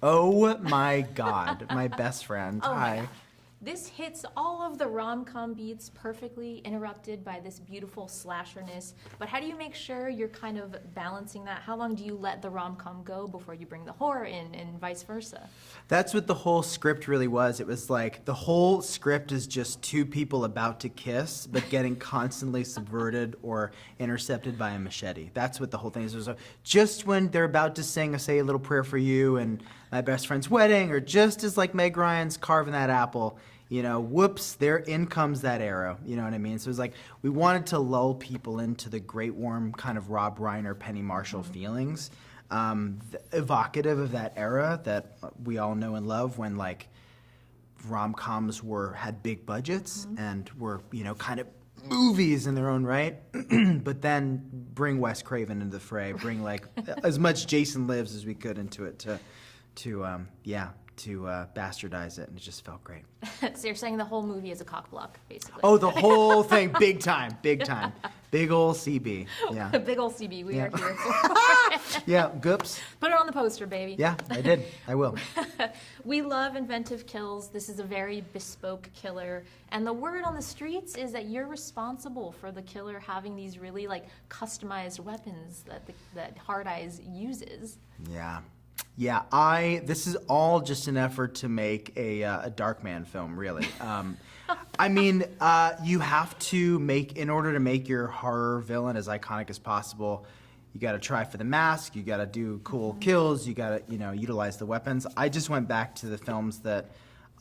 Oh my God, my best friend. Oh my Hi. God. This hits all of the rom-com beats perfectly, interrupted by this beautiful slasherness. But how do you make sure you're kind of balancing that? How long do you let the rom-com go before you bring the horror in, and vice versa? That's what the whole script really was. It was like the whole script is just two people about to kiss, but getting constantly subverted or intercepted by a machete. That's what the whole thing is. So just when they're about to sing a Say a Little Prayer for You and My Best Friend's Wedding, or just as like Meg Ryan's carving that apple, you know, whoops, there in comes that arrow. You know what I mean? So it was like we wanted to lull people into the great warm kind of Rob Reiner, Penny Marshall feelings, evocative of that era that we all know and love when like rom-coms had big budgets and were, you know, kind of movies in their own right, but then bring Wes Craven into the fray, bring like as much Jason Lives as we could into it to bastardize it, and it just felt great. So you're saying the whole movie is a cock block, basically. Oh, the whole thing, big time, big time. Big ol' CB, yeah. Big ol' CB, we are here. Yeah, goops. Put it on the poster, baby. Yeah, I did, I will. We love inventive kills. This is a very bespoke killer. And the word on the streets is that you're responsible for the killer having these really like customized weapons that Hard Eyes uses. Yeah. Yeah, this is all just an effort to make a Darkman film, really. I mean, you have to in order to make your horror villain as iconic as possible, you gotta try for the mask, you gotta do cool kills, you gotta, you know, utilize the weapons. I just went back to the films that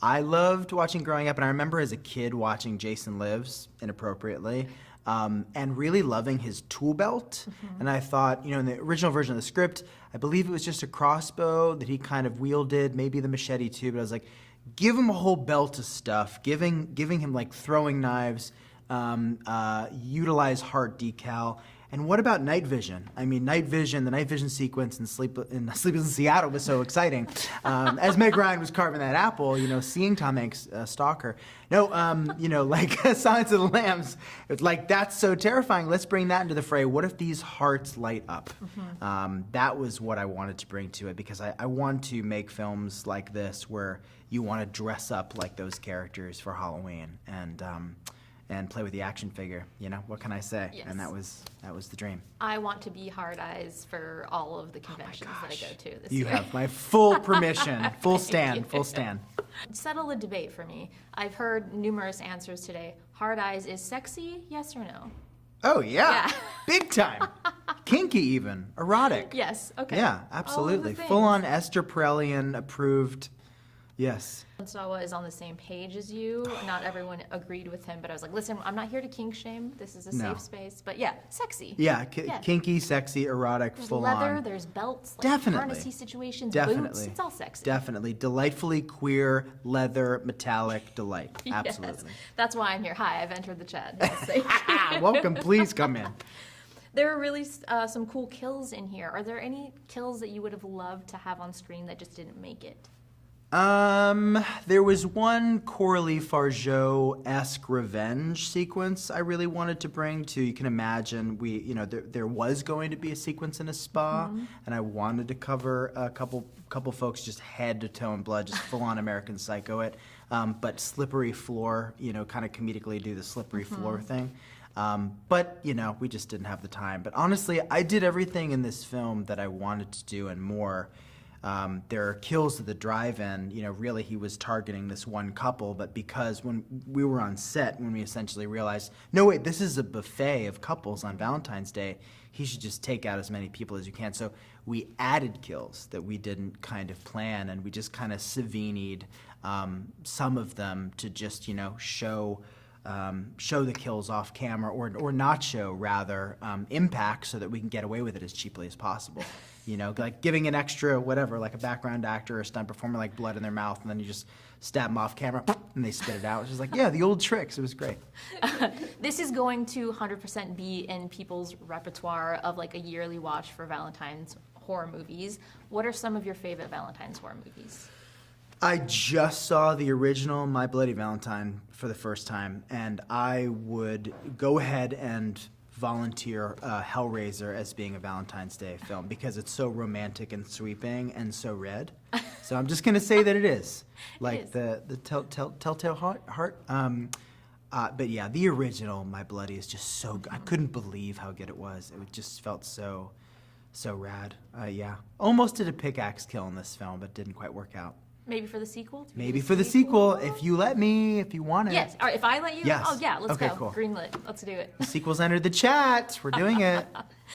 I loved watching growing up, and I remember as a kid watching Jason Lives inappropriately. And really loving his tool belt. And I thought, you know, in the original version of the script, I believe it was just a crossbow that he kind of wielded, maybe the machete too, but I was like, give him a whole belt of stuff, giving him like throwing knives, utilize heart decal. And what about night vision? I mean, the night vision sequence in Sleepless in Seattle was so exciting. As Meg Ryan was carving that apple, you know, seeing Tom Hanks stalk her. No, you know, like Silence of the Lambs, it's like, that's so terrifying. Let's bring that into the fray. What if these hearts light up? That was what I wanted to bring to it, because I want to make films like this where you want to dress up like those characters for Halloween and play with the action figure, you know? What can I say? Yes. And that was the dream. I want to be Hard Eyes for all of the conventions that I go to this You year. have my full permission, full stand, full stand. Settle the debate for me. I've heard numerous answers today. Hard Eyes is sexy, yes or no? Oh yeah, Yeah. big time. Kinky even, erotic. Yes, okay. Yeah, All absolutely. of the Full on things. Esther Perellian approved, yes. Sawa is on the same page as you. Not everyone agreed with him, but I was like, listen, I'm not here to kink shame. This is a No. safe space. But yeah, sexy. Yeah, Yeah. kinky, sexy, erotic, There's full leather, on. there's belts, like Definitely. harnessy situations, Definitely. boots. It's all sexy. Definitely. Delightfully queer, leather, metallic delight. Yes. Absolutely. That's why I'm here. Hi, I've entered the chat. Yes, thank you. Welcome, please come in. There are really some cool kills in here. Are there any kills that you would have loved to have on screen that just didn't make it? There was one Coralie Fargeau-esque revenge sequence I really wanted to bring to. You can imagine there was going to be a sequence in a spa, and I wanted to cover a couple folks just head to toe in blood, just full on American Psycho it, but slippery floor, you know, kind of comedically do the slippery floor thing. But, you know, we just didn't have the time. But honestly, I did everything in this film that I wanted to do and more. There are kills at the drive-in, you know, really he was targeting this one couple, but because when we were on set, when we essentially realized, no wait, this is a buffet of couples on Valentine's Day, he should just take out as many people as you can. So we added kills that we didn't kind of plan, and we just kind of Savini'd some of them to just, you know, show the kills off camera, or not show, rather, impact, so that we can get away with it as cheaply as possible. You know, like giving an extra whatever, like a background actor or stunt performer, like blood in their mouth, and then you just stab them off camera, and they spit it out. It's just like, yeah, the old tricks. It was great. This is going to 100% be in people's repertoire of like a yearly watch for Valentine's horror movies. What are some of your favorite Valentine's horror movies? I just saw the original My Bloody Valentine for the first time, and I would go ahead and volunteer Hellraiser as being a Valentine's Day film because it's so romantic and sweeping and so red. So I'm just gonna say that it is like is. the telltale heart. But yeah, the original My Bloody is just so good. I couldn't believe how good it was. It just felt so rad. Yeah, almost did a pickaxe kill in this film, but didn't quite work out. Maybe for the sequel? To Maybe for the sequel, if you let me, if you want it. Yes. All right, if I let you? Yes. Oh, yeah, let's Okay, go. cool. Greenlit. Let's do it. The sequel's entered the chat. We're doing it.